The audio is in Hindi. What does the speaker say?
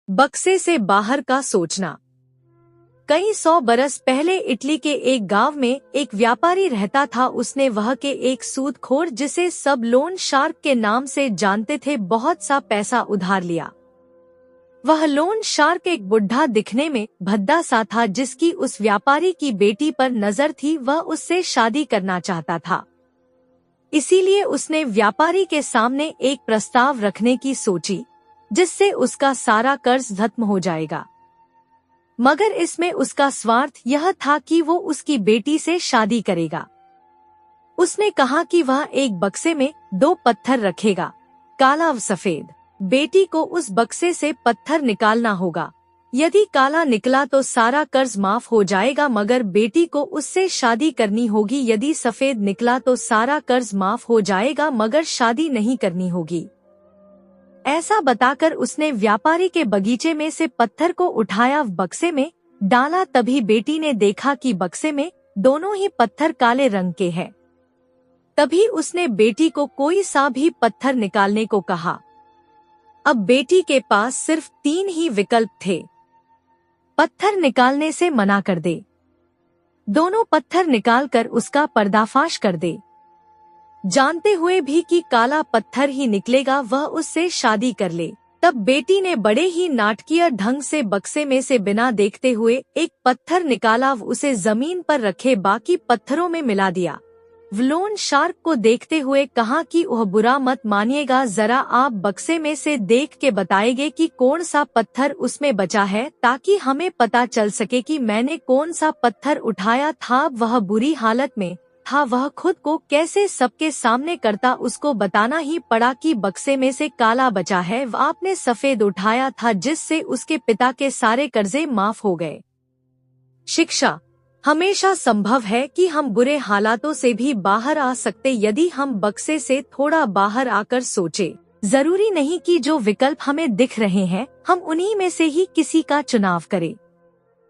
बक्से से बाहर का सोचना। कई 100 बरस पहले इटली के एक गांव में एक व्यापारी रहता था। उसने वह के एक सूदखोर, जिसे सब लोन शार्क के नाम से जानते थे, बहुत सा पैसा उधार लिया। वह लोन शार्क एक बुढ़ा, दिखने में भद्दा सा था, जिसकी उस व्यापारी की बेटी पर नजर थी। वह उससे शादी करना चाहता था, इसीलिए उसने व्यापारी के सामने एक प्रस्ताव रखने की सोची, जिससे उसका सारा कर्ज खत्म हो जाएगा। मगर इसमें उसका स्वार्थ यह था कि वो उसकी बेटी से शादी करेगा। उसने कहा कि वह एक बक्से में 2 पत्थर रखेगा, काला व सफेद। बेटी को उस बक्से से पत्थर निकालना होगा। यदि काला निकला तो सारा कर्ज माफ हो जाएगा, मगर बेटी को उससे शादी करनी होगी। यदि सफेद निकला तो सारा कर्ज माफ हो जाएगा, मगर शादी नहीं करनी होगी। ऐसा बताकर उसने व्यापारी के बगीचे में से पत्थर को उठाया, बक्से में डाला। तभी बेटी ने देखा कि बक्से में दोनों ही पत्थर काले रंग के हैं। तभी उसने बेटी को कोई सा भी पत्थर निकालने को कहा। अब बेटी के पास सिर्फ 3 ही विकल्प थे। पत्थर निकालने से मना कर दे, दोनों पत्थर निकालकर उसका पर्दाफाश कर दे, जानते हुए भी कि काला पत्थर ही निकलेगा, वह उससे शादी कर ले। तब बेटी ने बड़े ही नाटकीय ढंग से बक्से में से बिना देखते हुए एक पत्थर निकाला, उसे जमीन पर रखे बाकी पत्थरों में मिला दिया। लोन शार्क को देखते हुए कहा कि वह बुरा मत मानिएगा, जरा आप बक्से में से देख के बताएंगे कि कौन सा पत्थर उसमें बचा है, ताकि हमें पता चल सके कि मैंने कौन सा पत्थर उठाया था। वह बुरी हालत में था, वह खुद को कैसे सबके सामने करता। उसको बताना ही पड़ा कि बक्से में से काला बचा है, आपने सफेद उठाया था, जिससे उसके पिता के सारे कर्जे माफ हो गए। शिक्षा। हमेशा संभव है कि हम बुरे हालातों से भी बाहर आ सकते, यदि हम बक्से से थोड़ा बाहर आकर सोचे। जरूरी नहीं कि जो विकल्प हमें दिख रहे हैं हम उन्हीं में से ही किसी का चुनाव करें।